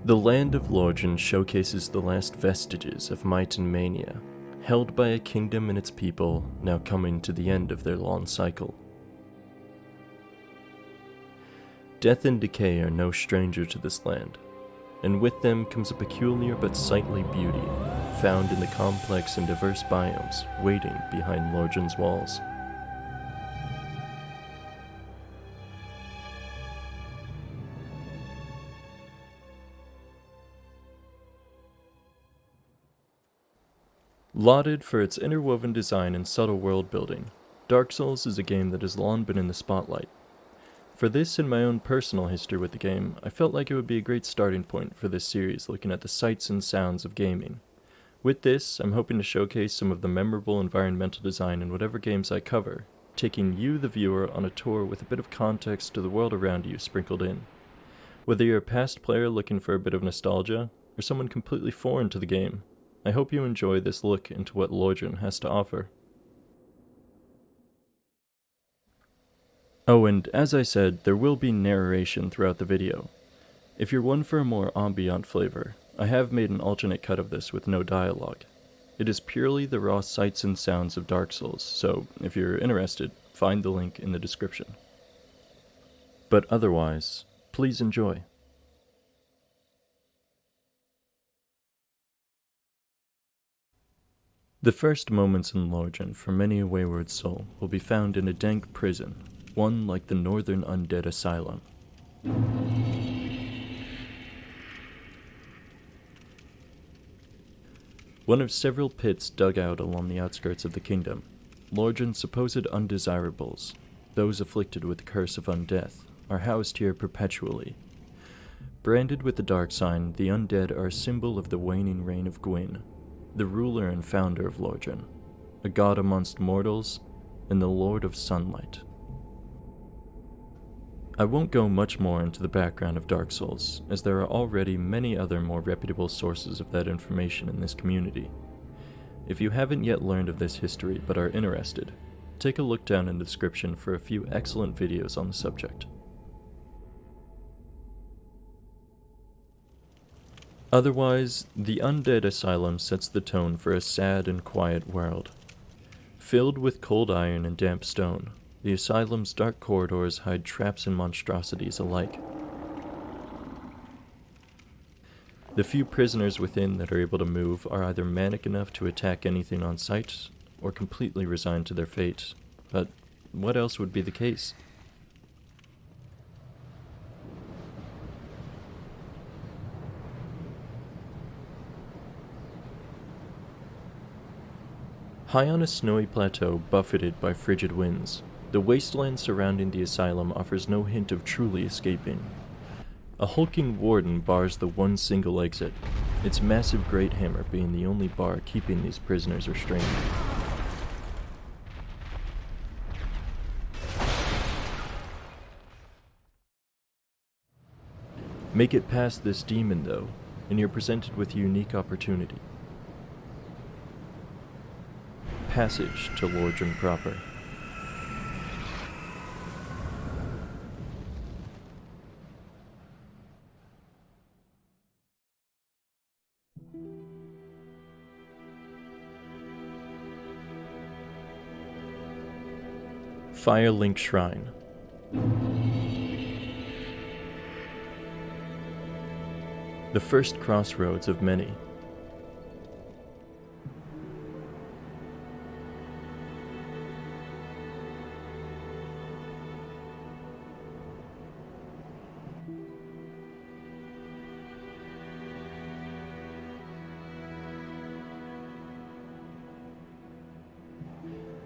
The land of Lordran showcases the last vestiges of might and mania, held by a kingdom and its people now coming to the end of their long cycle. Death and decay are no stranger to this land, and with them comes a peculiar but sightly beauty found in the complex and diverse biomes waiting behind Lordran's walls. Lauded for its interwoven design and subtle world building, Dark Souls is a game that has long been in the spotlight. For this and my own personal history with the game, I felt like it would be a great starting point for this series looking at the sights and sounds of gaming. With this, I'm hoping to showcase some of the memorable environmental design in whatever games I cover, taking you, the viewer, on a tour with a bit of context to the world around you sprinkled in. Whether you're a past player looking for a bit of nostalgia, or someone completely foreign to the game, I hope you enjoy this look into what Lordran has to offer. Oh, and as I said, there will be narration throughout the video. If you're one for a more ambient flavor, I have made an alternate cut of this with no dialogue. It is purely the raw sights and sounds of Dark Souls, so if you're interested, find the link in the description. But otherwise, please enjoy. The first moments in Lordran for many a wayward soul will be found in a dank prison, one like the northern undead Asylum. One of several pits dug out along the outskirts of the kingdom, Lordran's supposed undesirables, those afflicted with the curse of undeath, are housed here perpetually. Branded with the dark sign, the undead are a symbol of the waning reign of Gwyn, the ruler and founder of Lordran, a god amongst mortals, and the Lord of Sunlight. I won't go much more into the background of Dark Souls, as there are already many other more reputable sources of that information in this community. If you haven't yet learned of this history but are interested, take a look down in the description for a few excellent videos on the subject. Otherwise, the Undead Asylum sets the tone for a sad and quiet world. Filled with cold iron and damp stone, the Asylum's dark corridors hide traps and monstrosities alike. The few prisoners within that are able to move are either manic enough to attack anything on sight, or completely resigned to their fate. But what else would be the case? High on a snowy plateau buffeted by frigid winds, the wasteland surrounding the asylum offers no hint of truly escaping. A hulking warden bars the one single exit, its massive great hammer being the only bar keeping these prisoners restrained. Make it past this demon though, and you're presented with a unique opportunity. Passage to Lordran proper. Firelink Shrine. The first crossroads of many.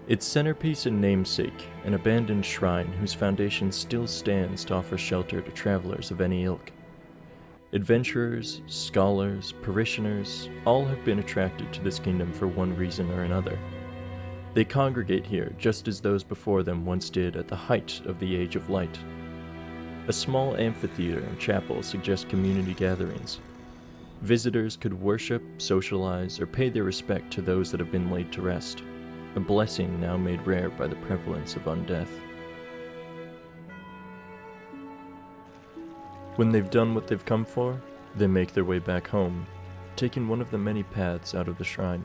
Its centerpiece and namesake, an abandoned shrine whose foundation still stands to offer shelter to travelers of any ilk. Adventurers, scholars, parishioners, all have been attracted to this kingdom for one reason or another. They congregate here just as those before them once did at the height of the Age of Light. A small amphitheater and chapel suggest community gatherings. Visitors could worship, socialize, or pay their respect to those that have been laid to rest. A blessing now made rare by the prevalence of undeath. When they've done what they've come for, They make their way back home, taking one of the many paths out of the shrine.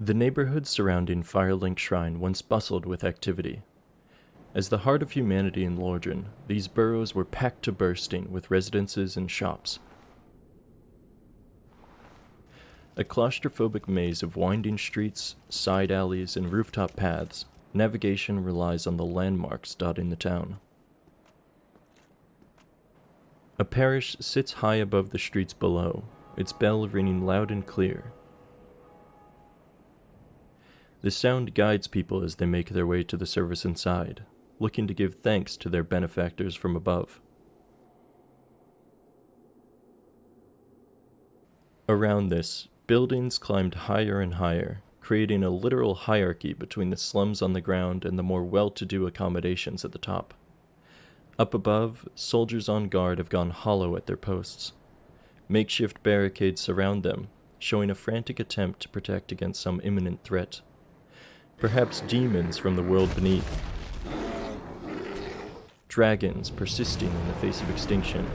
The neighborhood surrounding Firelink Shrine once bustled with activity. As the heart of humanity in Lordran, these boroughs were packed to bursting with residences and shops. A claustrophobic maze of winding streets, side alleys, and rooftop paths, navigation relies on the landmarks dotting the town. A parish sits high above the streets below, its bell ringing loud and clear. The sound guides people as they make their way to the service inside, looking to give thanks to their benefactors from above. Around this, buildings climbed higher and higher, creating a literal hierarchy between the slums on the ground and the more well-to-do accommodations at the top. Up above, soldiers on guard have gone hollow at their posts. Makeshift barricades surround them, showing a frantic attempt to protect against some imminent threat. Perhaps demons from the world beneath. Dragons persisting in the face of extinction.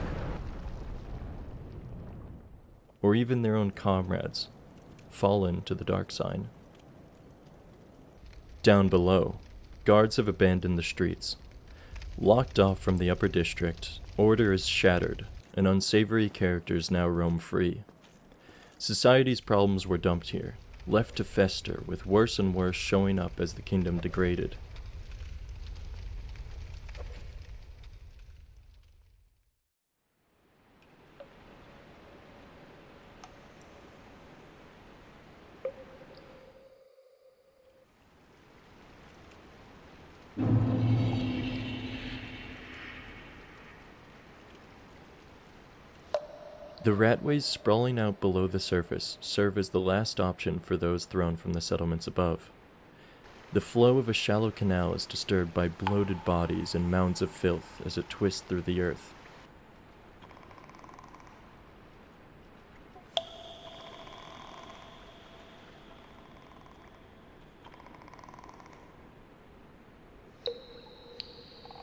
Or even their own comrades, fallen to the dark side. Down below, guards have abandoned the streets. Locked off from the upper district, order is shattered, and unsavory characters now roam free. Society's problems were dumped here, left to fester, with worse and worse showing up as the kingdom degraded. The ratways sprawling out below the surface serve as the last option for those thrown from the settlements above. The flow of a shallow canal is disturbed by bloated bodies and mounds of filth as it twists through the earth.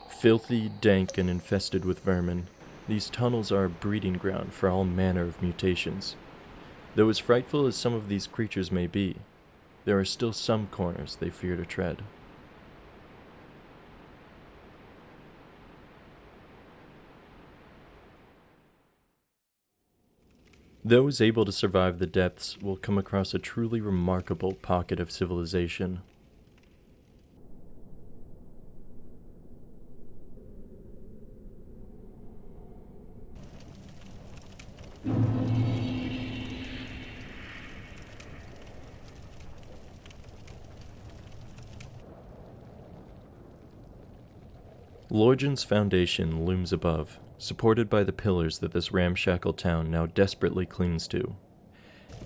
Filthy, dank, and infested with vermin, these tunnels are a breeding ground for all manner of mutations. Though as frightful as some of these creatures may be, there are still some corners they fear to tread. Those able to survive the depths will come across a truly remarkable pocket of civilization. Lordran's foundation looms above, supported by the pillars that this ramshackle town now desperately clings to.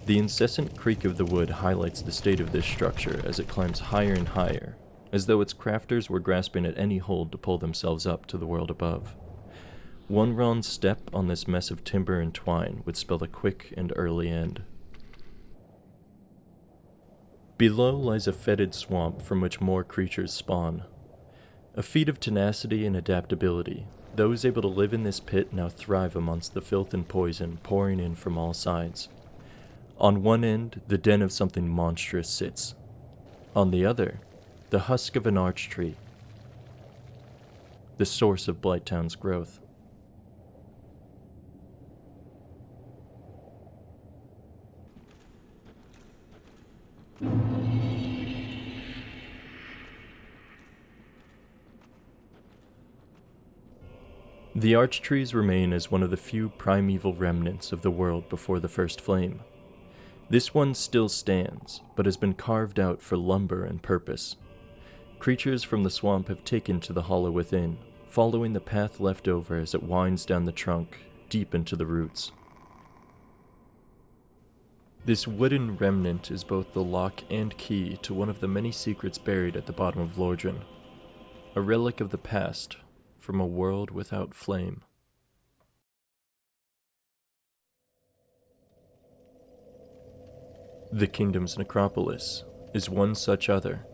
The incessant creak of the wood highlights the state of this structure as it climbs higher and higher, as though its crafters were grasping at any hold to pull themselves up to the world above. One wrong step on this mess of timber and twine would spell a quick and early end. Below lies a fetid swamp from which more creatures spawn. A feat of tenacity and adaptability, those able to live in this pit now thrive amongst the filth and poison pouring in from all sides. On one end, the den of something monstrous sits. On the other, the husk of an arch tree, the source of Blighttown's growth. The arch trees remain as one of the few primeval remnants of the world before the first flame. This one still stands, but has been carved out for lumber and purpose. Creatures from the swamp have taken to the hollow within, following the path left over as it winds down the trunk, deep into the roots. This wooden remnant is both the lock and key to one of the many secrets buried at the bottom of Lordran. A relic of the past, from a world without flame. The kingdom's necropolis is one such other.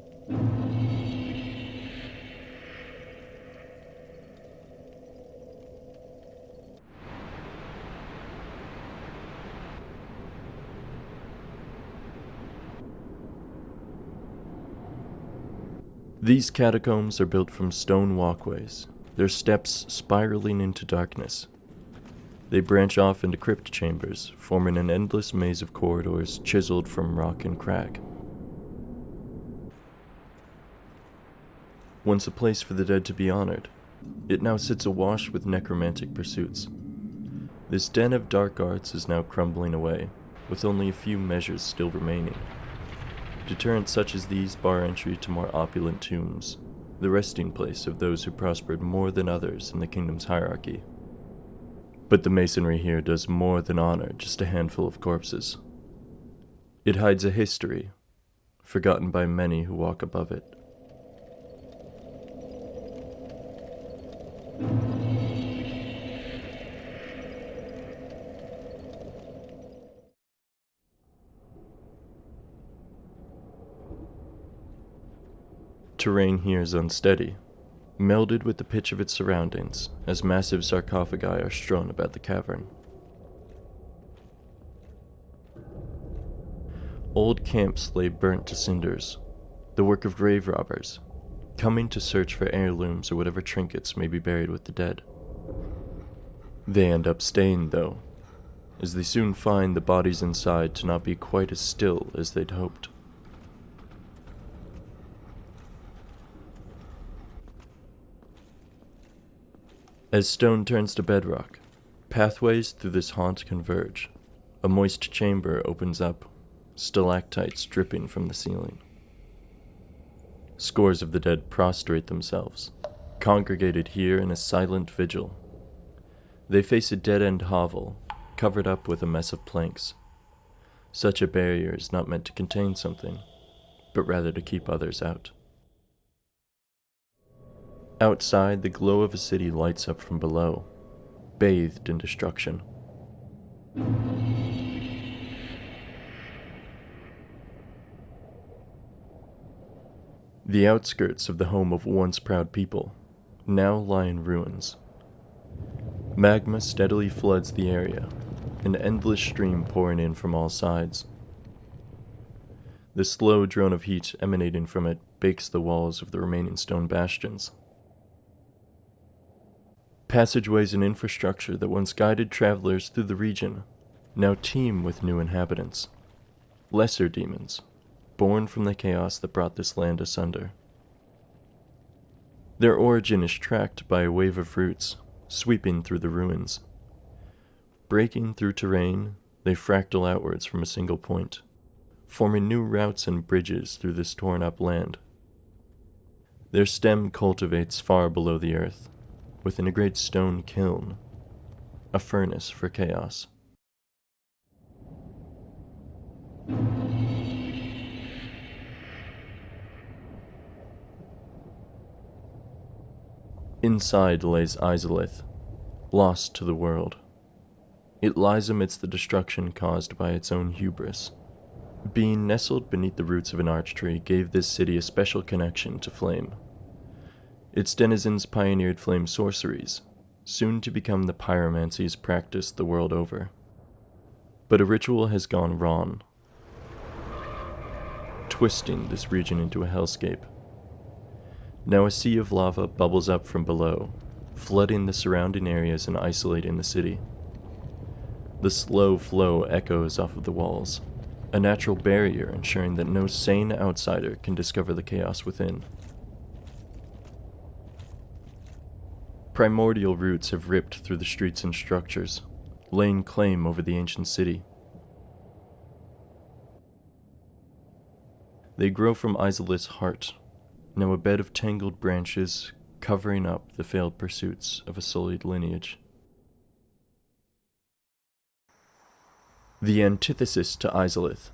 These catacombs are built from stone walkways, their steps spiraling into darkness. They branch off into crypt chambers, forming an endless maze of corridors chiseled from rock and crag. Once a place for the dead to be honored, it now sits awash with necromantic pursuits. This den of dark arts is now crumbling away, with only a few measures still remaining. Deterrents such as these bar entry to more opulent tombs, the resting place of those who prospered more than others in the kingdom's hierarchy. But the masonry here does more than honor just a handful of corpses. It hides a history, forgotten by many who walk above it. Terrain here is unsteady, melded with the pitch of its surroundings as massive sarcophagi are strewn about the cavern. Old camps lay burnt to cinders, the work of grave robbers, coming to search for heirlooms or whatever trinkets may be buried with the dead. They end up staying, though, as they soon find the bodies inside to not be quite as still as they'd hoped. As stone turns to bedrock, pathways through this haunt converge. A moist chamber opens up, stalactites dripping from the ceiling. Scores of the dead prostrate themselves, congregated here in a silent vigil. They face a dead-end hovel, covered up with a mess of planks. Such a barrier is not meant to contain something, but rather to keep others out. Outside, the glow of a city lights up from below, bathed in destruction. The outskirts of the home of once proud people now lie in ruins. Magma steadily floods the area, an endless stream pouring in from all sides. The slow drone of heat emanating from it bakes the walls of the remaining stone bastions. Passageways and infrastructure that once guided travelers through the region now teem with new inhabitants, lesser demons, born from the chaos that brought this land asunder. Their origin is tracked by a wave of roots sweeping through the ruins. Breaking through terrain, they fractal outwards from a single point, forming new routes and bridges through this torn-up land. Their stem cultivates far below the earth, within a great stone kiln, a furnace for chaos. Inside lays Izalith, lost to the world. It lies amidst the destruction caused by its own hubris. Being nestled beneath the roots of an arch tree gave this city a special connection to flame. Its denizens pioneered flame sorceries, soon to become the pyromancies practiced the world over. But a ritual has gone wrong, twisting this region into a hellscape. Now a sea of lava bubbles up from below, flooding the surrounding areas and isolating the city. The slow flow echoes off of the walls, a natural barrier ensuring that no sane outsider can discover the chaos within. Primordial roots have ripped through the streets and structures, laying claim over the ancient city. They grow from Izalith's heart, now a bed of tangled branches covering up the failed pursuits of a sullied lineage. The antithesis to Izalith.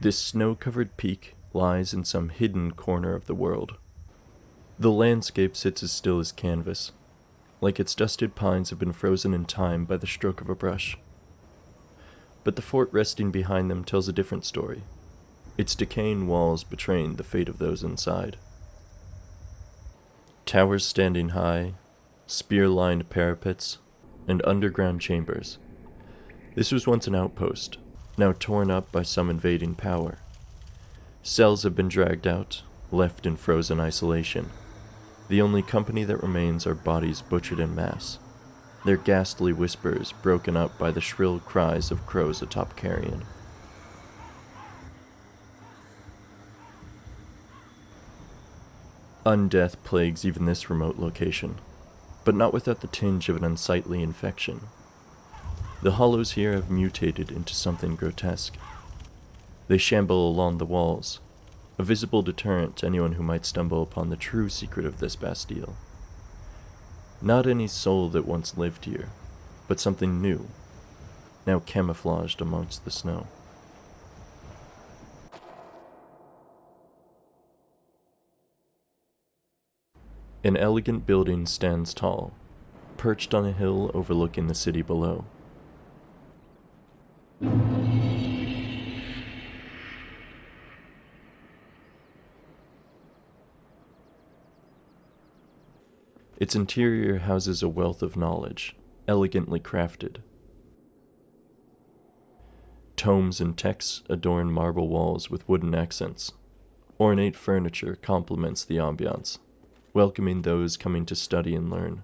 This snow-covered peak lies in some hidden corner of the world. The landscape sits as still as canvas, like its dusted pines have been frozen in time by the stroke of a brush. But the fort resting behind them tells a different story, its decaying walls betraying the fate of those inside. Towers standing high, spear-lined parapets, and underground chambers. This was once an outpost, now torn up by some invading power. Cells have been dragged out, left in frozen isolation. The only company that remains are bodies butchered en masse, their ghastly whispers broken up by the shrill cries of crows atop carrion. Undeath plagues even this remote location, but not without the tinge of an unsightly infection. The hollows here have mutated into something grotesque. They shamble along the walls, a visible deterrent to anyone who might stumble upon the true secret of this Bastille. Not any soul that once lived here, but something new, now camouflaged amongst the snow. An elegant building stands tall, perched on a hill overlooking the city below. Its interior houses a wealth of knowledge, elegantly crafted. Tomes and texts adorn marble walls with wooden accents. Ornate furniture complements the ambiance, welcoming those coming to study and learn.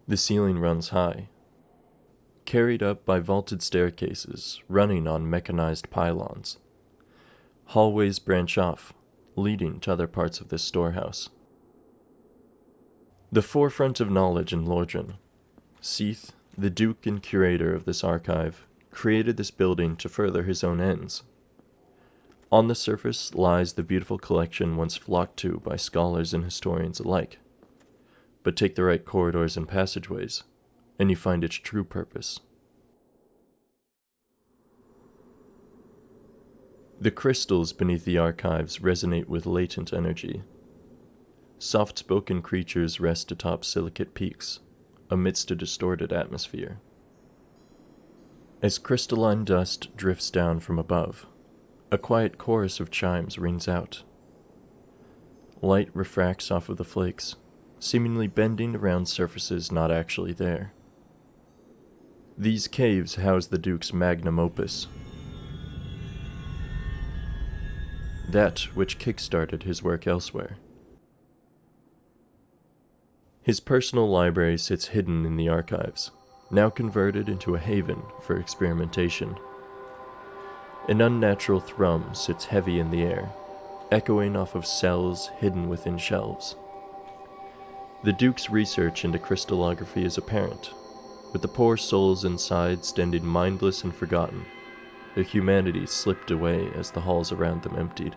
The ceiling runs high, carried up by vaulted staircases running on mechanized pylons. Hallways branch off, leading to other parts of this storehouse. The forefront of knowledge in Lordran, Seath, the duke and curator of this archive, created this building to further his own ends. On the surface lies the beautiful collection once flocked to by scholars and historians alike. But take the right corridors and passageways, and you find its true purpose. The crystals beneath the archives resonate with latent energy. Soft-spoken creatures rest atop silicate peaks, amidst a distorted atmosphere. As crystalline dust drifts down from above, a quiet chorus of chimes rings out. Light refracts off of the flakes, seemingly bending around surfaces not actually there. These caves house the Duke's magnum opus, that which kick-started his work elsewhere. His personal library sits hidden in the archives, now converted into a haven for experimentation. An unnatural thrum sits heavy in the air, echoing off of cells hidden within shelves. The Duke's research into crystallography is apparent, with the poor souls inside standing mindless and forgotten, their humanity slipped away as the halls around them emptied.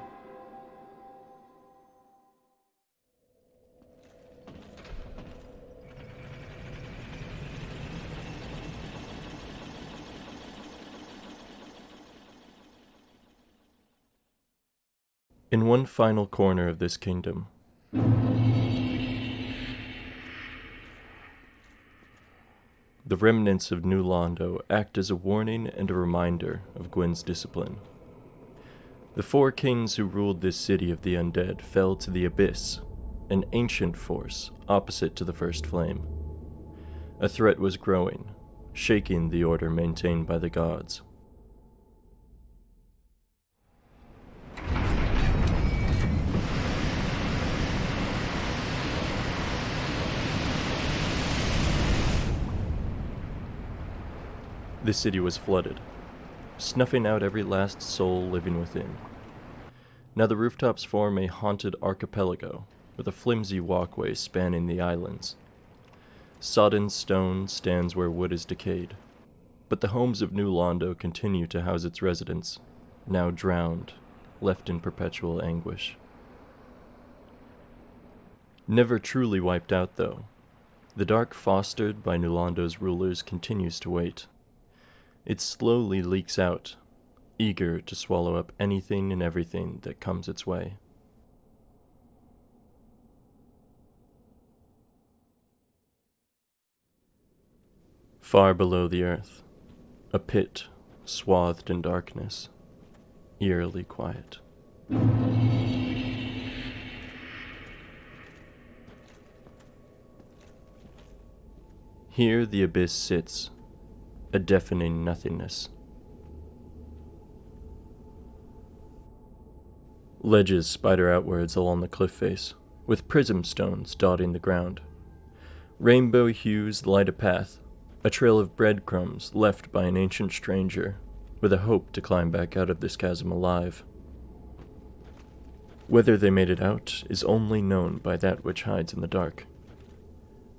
In one final corner of this kingdom, the remnants of New Londo act as a warning and a reminder of Gwyn's discipline. The 4 kings who ruled this city of the undead fell to the Abyss, an ancient force opposite to the First Flame. A threat was growing, shaking the order maintained by the gods. The city was flooded, snuffing out every last soul living within. Now the rooftops form a haunted archipelago, with a flimsy walkway spanning the islands. Sodden stone stands where wood is decayed, but the homes of New Londo continue to house its residents, now drowned, left in perpetual anguish. Never truly wiped out, though. The dark fostered by New Londo's rulers continues to wait. It slowly leaks out, eager to swallow up anything and everything that comes its way. Far below the earth, A pit, swathed in darkness, eerily quiet. Here the abyss sits, a deafening nothingness. Ledges spider outwards along the cliff face, with prism stones dotting the ground. Rainbow hues light a path, a trail of breadcrumbs left by an ancient stranger, with a hope to climb back out of this chasm alive. Whether they made it out is only known by that which hides in the dark.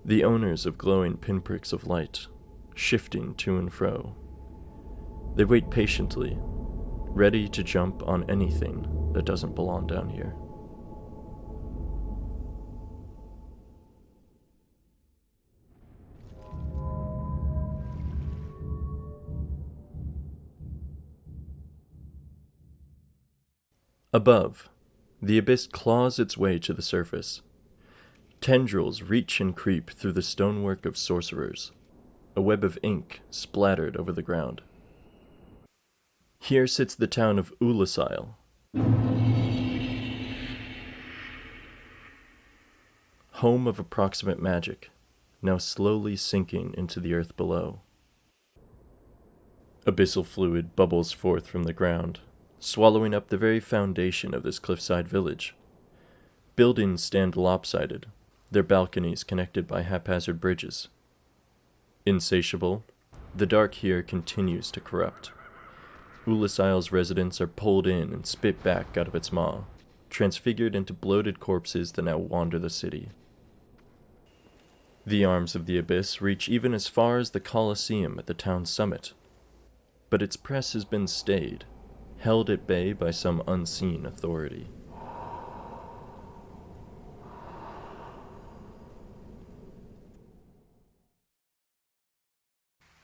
The owners of glowing pinpricks of light, shifting to and fro. They wait patiently, ready to jump on anything that doesn't belong down here. Above, the abyss claws its way to the surface. Tendrils reach and creep through the stonework of sorcerers, a web of ink splattered over the ground. Here sits the town of Oolacile, home of approximate magic, now slowly sinking into the earth below. Abyssal fluid bubbles forth from the ground, swallowing up the very foundation of this cliffside village. Buildings stand lopsided, their balconies connected by haphazard bridges. Insatiable, the dark here continues to corrupt. Oolacile's residents are pulled in and spit back out of its maw, transfigured into bloated corpses that now wander the city. The arms of the abyss reach even as far as the Colosseum at the town's summit, but its press has been stayed, held at bay by some unseen authority.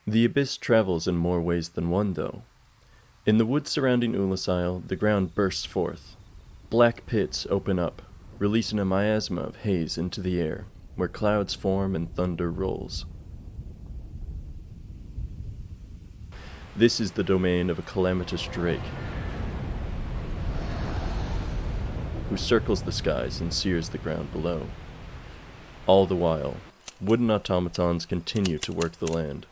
The abyss travels in more ways than one, though. In the woods surrounding Oolacile, the ground bursts forth. Black pits open up, releasing a miasma of haze into the air, where clouds form and thunder rolls. This is the domain of a calamitous drake, who circles the skies and sears the ground below. All the while, wooden automatons continue to work the land,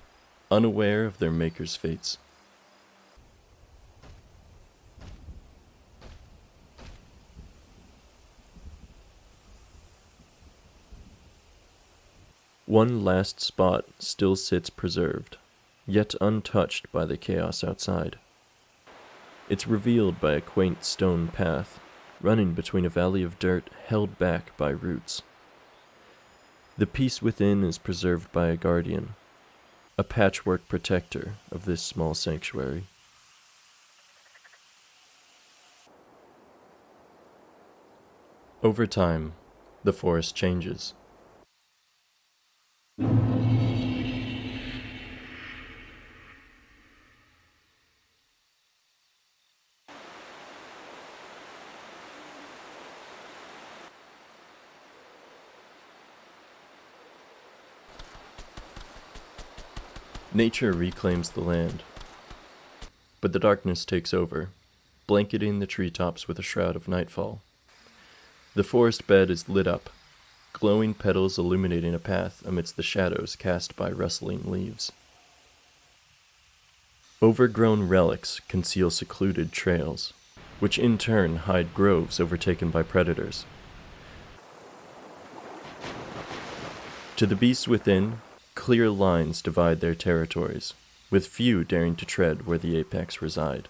unaware of their maker's fates. One last spot still sits preserved, yet untouched by the chaos outside. It's revealed by a quaint stone path, running between a valley of dirt held back by roots. The peace within is preserved by a guardian, a patchwork protector of this small sanctuary. Over time, the forest changes. Nature reclaims the land, but the darkness takes over, blanketing the treetops with a shroud of nightfall. The forest bed is lit up, glowing petals illuminating a path amidst the shadows cast by rustling leaves. Overgrown relics conceal secluded trails, which in turn hide groves overtaken by predators. To the beasts within, clear lines divide their territories, with few daring to tread where the apex reside.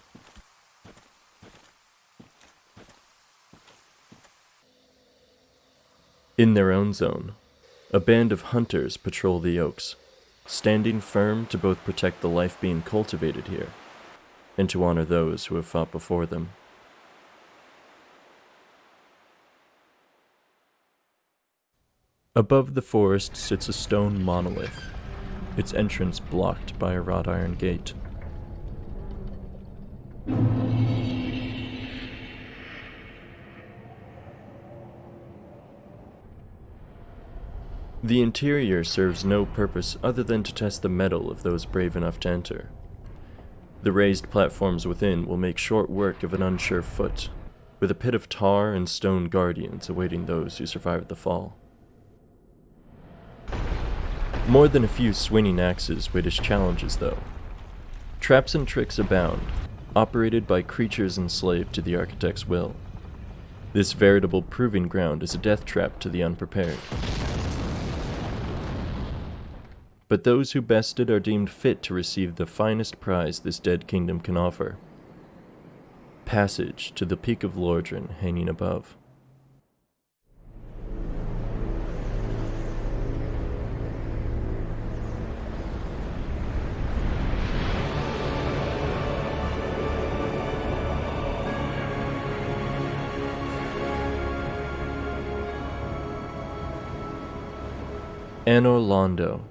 In their own zone, a band of hunters patrol the oaks, standing firm to both protect the life being cultivated here, and to honor those who have fought before them. Above the forest sits a stone monolith, its entrance blocked by a wrought iron gate. The interior serves no purpose other than to test the mettle of those brave enough to enter. The raised platforms within will make short work of an unsure foot, with a pit of tar and stone guardians awaiting those who survived the fall. More than a few swinging axes wait as challenges, though. Traps and tricks abound, operated by creatures enslaved to the architect's will. This veritable proving ground is a death trap to the unprepared. But those who bested are deemed fit to receive the finest prize this dead kingdom can offer: passage to the peak of Lordran hanging above. Anor Londo,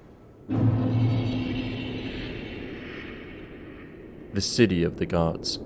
the city of the gods.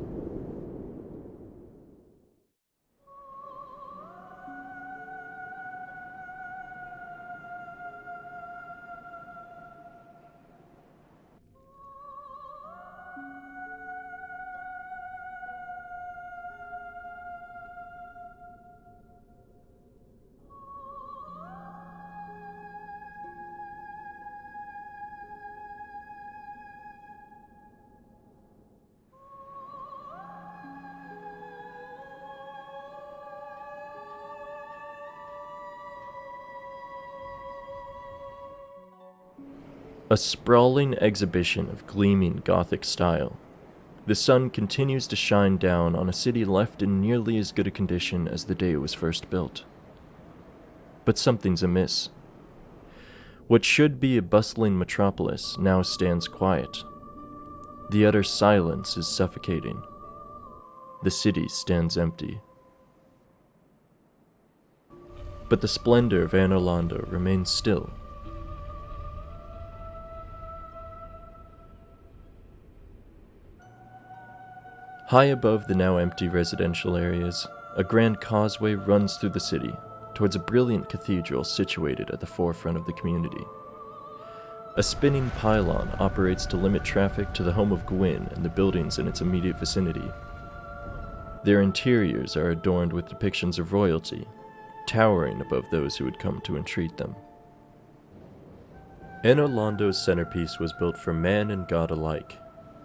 A sprawling exhibition of gleaming Gothic style. The sun continues to shine down on a city left in nearly as good a condition as the day it was first built. But something's amiss. What should be a bustling metropolis now stands quiet. The utter silence is suffocating. The city stands empty. But the splendor of Anor Londo remains still. High above the now empty residential areas, a grand causeway runs through the city, towards a brilliant cathedral situated at the forefront of the community. A spinning pylon operates to limit traffic to the home of Gwyn and the buildings in its immediate vicinity. Their interiors are adorned with depictions of royalty, towering above those who would come to entreat them. Anor Londo's centerpiece was built for man and god alike,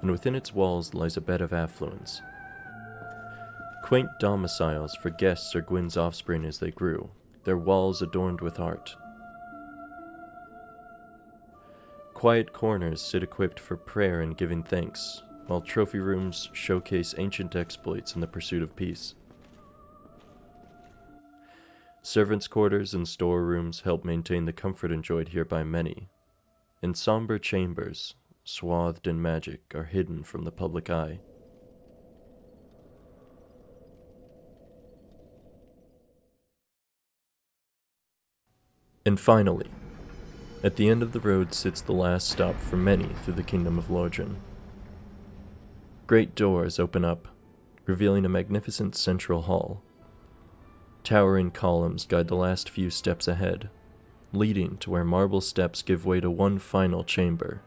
and within its walls lies a bed of affluence. Quaint domiciles for guests or Gwyn's offspring as they grew, their walls adorned with art. Quiet corners sit equipped for prayer and giving thanks, while trophy rooms showcase ancient exploits in the pursuit of peace. Servants' quarters and storerooms help maintain the comfort enjoyed here by many, and somber chambers, swathed in magic, are hidden from the public eye. And finally, at the end of the road sits the last stop for many through the kingdom of Lordran. Great doors open up, revealing a magnificent central hall. Towering columns guide the last few steps ahead, leading to where marble steps give way to one final chamber.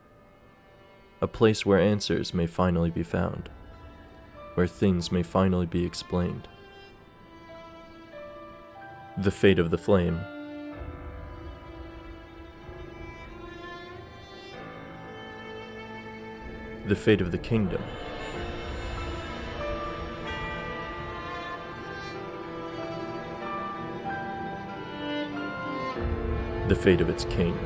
A place where answers may finally be found, where things may finally be explained. The fate of the flame. The fate of the kingdom. The fate of its king.